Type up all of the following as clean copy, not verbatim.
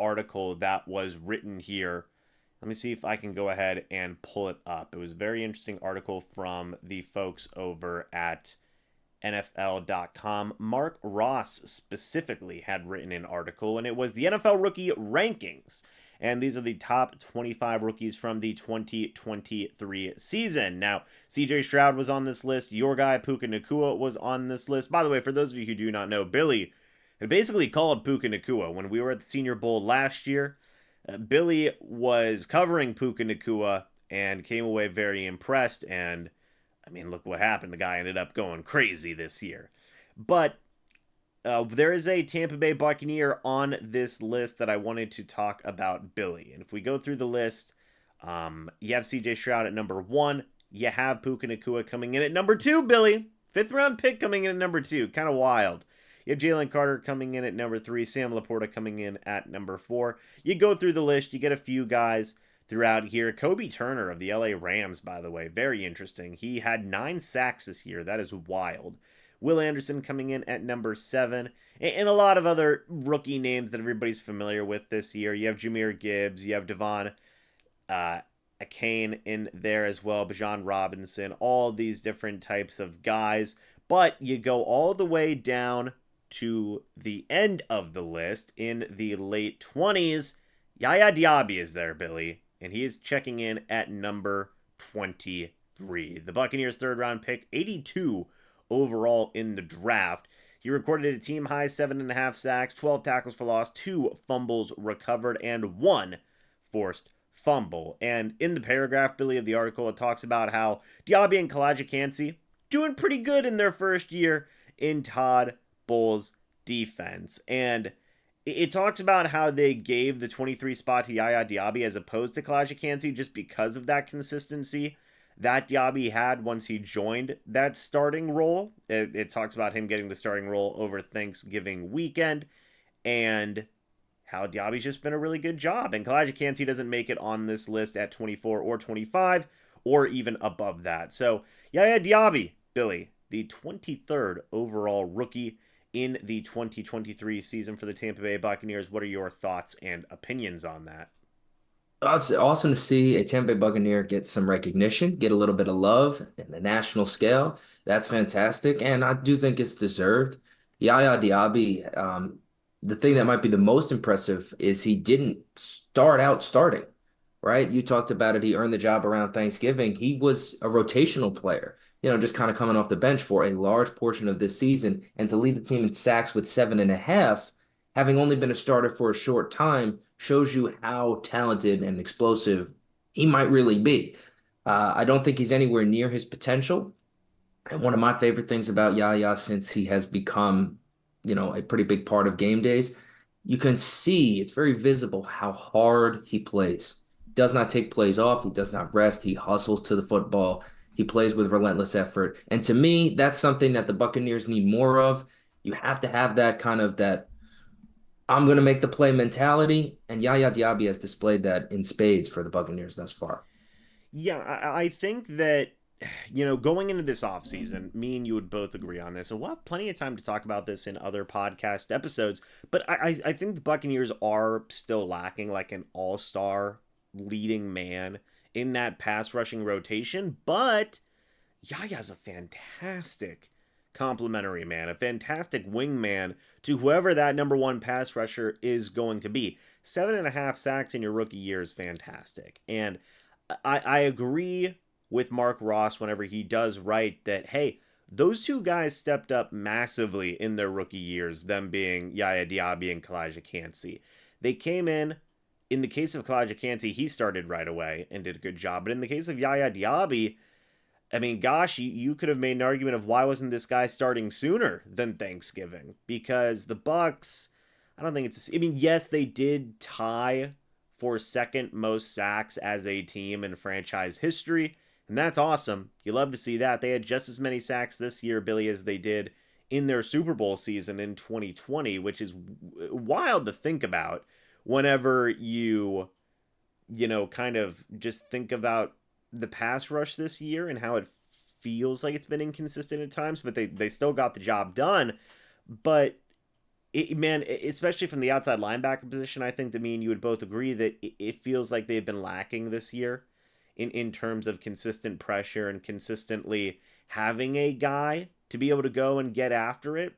article that was written here. Let me see if I can go ahead and pull it up. It was a very interesting article from the folks over at NFL.com. Mark Ross specifically had written an article, and it was the NFL rookie rankings. And these are the top 25 rookies from the 2023 season. Now, CJ Stroud was on this list. Your guy, Puka Nacua, was on this list. By the way, for those of you who do not know, Billy had basically called Puka Nacua when we were at the Senior Bowl last year. Billy was covering Puka Nacua and came away very impressed. And, I mean, look what happened. The guy ended up going crazy this year. But there is a Tampa Bay Buccaneer on this list that I wanted to talk about Billy. And if we go through the list, you have CJ Stroud at number 1. You have Puka Nacua coming in at number 2, Billy. 5th round pick coming in at number 2. Kind of wild. You have Jalen Carter coming in at number 3. Sam Laporta coming in at number 4. You go through the list. You get a few guys throughout here. Kobe Turner of the LA Rams, by the way. Very interesting. He had 9 sacks this year. That is wild. Will Anderson coming in at number 7, and a lot of other rookie names that everybody's familiar with this year. You have Jahmyr Gibbs, you have Devon Achane in there as well, Bijan Robinson, all these different types of guys. But you go all the way down to the end of the list in the late 20s. Yaya Diaby is there, Billy, and he is checking in at number 23. The Buccaneers' 3rd round pick, 82 overall in the draft. He recorded a team high 7.5 sacks, 12 tackles for loss, 2 fumbles recovered, and 1 forced fumble. And in the paragraph, Billy, of the article, it talks about how Diaby and Kalijah doing pretty good in their first year in Todd Bowles' defense. And it talks about how they gave the 23 spot to Yaya Diaby as opposed to Kalijah just because of that consistency that Diaby had once he joined that starting role. It talks about him getting the starting role over Thanksgiving weekend and how Diaby's just been a really good job. And Kalijah doesn't make it on this list at 24 or 25 or even above that. So Yaya Diaby, Billy, the 23rd overall rookie in the 2023 season for the Tampa Bay Buccaneers. What are your thoughts and opinions on that? It's awesome to see a Tampa Bay Buccaneer get some recognition, get a little bit of love in the national scale. That's fantastic, and I do think it's deserved. Yaya Diaby, the thing that might be the most impressive is he didn't start out starting, right? You talked about it. He earned the job around Thanksgiving. He was a rotational player, just kind of coming off the bench for a large portion of this season, and to lead the team in sacks with 7.5, having only been a starter for a short time shows you how talented and explosive he might really be. I don't think he's anywhere near his potential. And one of my favorite things about Yaya since he has become, a pretty big part of game days, you can see it's very visible how hard he plays. Does not take plays off. He does not rest. He hustles to the football. He plays with relentless effort. And to me, that's something that the Buccaneers need more of. You have to have that kind of that I'm going to make the play mentality, and Yaya Diaby has displayed that in spades for the Buccaneers thus far. Yeah, I think that, going into this offseason, me and you would both agree on this, and we'll have plenty of time to talk about this in other podcast episodes, but I think the Buccaneers are still lacking like an all-star leading man in that pass rushing rotation, but Yaya's a fantastic complimentary man, a fantastic wingman to whoever that number 1 pass rusher is going to be. 7.5 sacks in your rookie year is fantastic. And I agree with Mark Ross whenever he does write that, hey, those two guys stepped up massively in their rookie years, them being Yaya Diaby and Kalijah. They came in the case of Kalijah, he started right away and did a good job. But in the case of Yaya Diaby, I mean, gosh, you could have made an argument of why wasn't this guy starting sooner than Thanksgiving? Because the Bucs, I don't think I mean, yes, they did tie for second most sacks as a team in franchise history, and that's awesome. You love to see that. They had just as many sacks this year, Billy, as they did in their Super Bowl season in 2020, which is wild to think about whenever kind of just think about the pass rush this year and how it feels like it's been inconsistent at times, but they still got the job done. But Man, especially from the outside linebacker position, I think that me and you would both agree that it feels like they've been lacking this year in terms of consistent pressure and consistently having a guy to be able to go and get after it.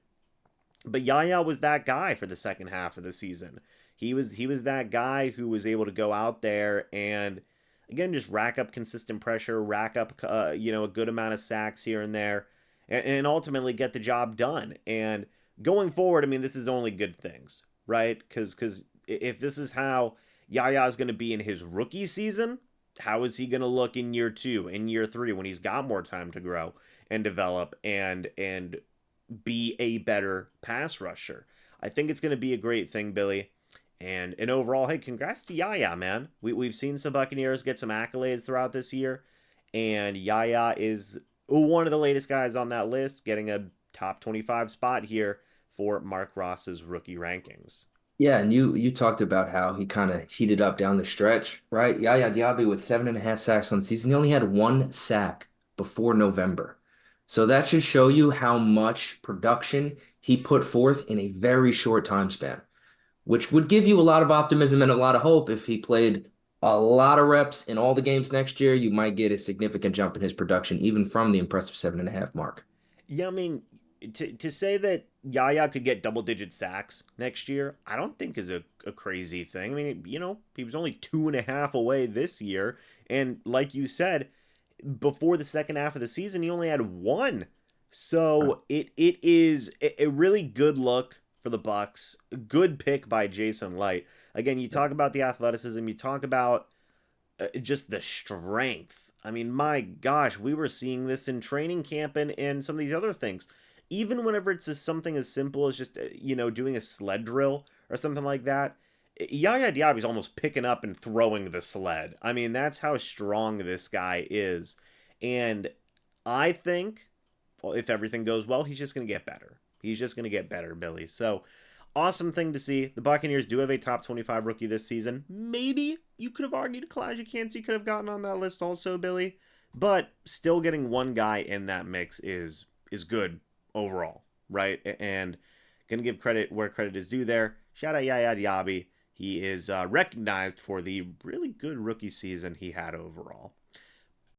But Yaya was that guy for the second half of the season. He was that guy who was able to go out there and again just rack up consistent pressure, rack up a good amount of sacks here and there, and ultimately get the job done. And going forward, I mean, this is only good things, right? Because if this is how Yaya is going to be in his rookie season, how is he going to look in year two, in year three, when he's got more time to grow and develop and be a better pass rusher? I think it's going to be a great thing, Billy. And overall, hey, congrats to Yaya, man. We've seen some Buccaneers get some accolades throughout this year, and Yaya is one of the latest guys on that list, getting a top 25 spot here for Mark Ross's rookie rankings. Yeah, and you talked about how he kind of heated up down the stretch, right? Yaya Diaby with 7.5 sacks on the season. He only had 1 sack before November. So that should show you how much production he put forth in a very short time span, which would give you a lot of optimism and a lot of hope. If he played a lot of reps in all the games next year, you might get a significant jump in his production, even from the impressive 7.5 mark. Yeah, I mean, to say that Yaya could get double digit sacks next year, I don't think is a crazy thing. I mean, he was only 2.5 away this year. And like you said, before the second half of the season, he only had one. So it is a really good look for the Bucs. Good pick by Jason Light. Again, you talk about the athleticism, you talk about just the strength. I mean, my gosh, we were seeing this in training camp and some of these other things. Even whenever it's just something as simple as just doing a sled drill or something like that, Yaya Diaby's almost picking up and throwing the sled. I mean, that's how strong this guy is, and I think, well, if everything goes well, he's just going to get better. He's just going to get better, Billy. So awesome thing to see. The Buccaneers do have a top 25 rookie this season. Maybe you could have argued Kalijah Kancey could have gotten on that list also, Billy. But still getting one guy in that mix is good overall, right? And gonna give credit where credit is due there. Shout out Yaya Diaby. He is recognized for the really good rookie season he had overall.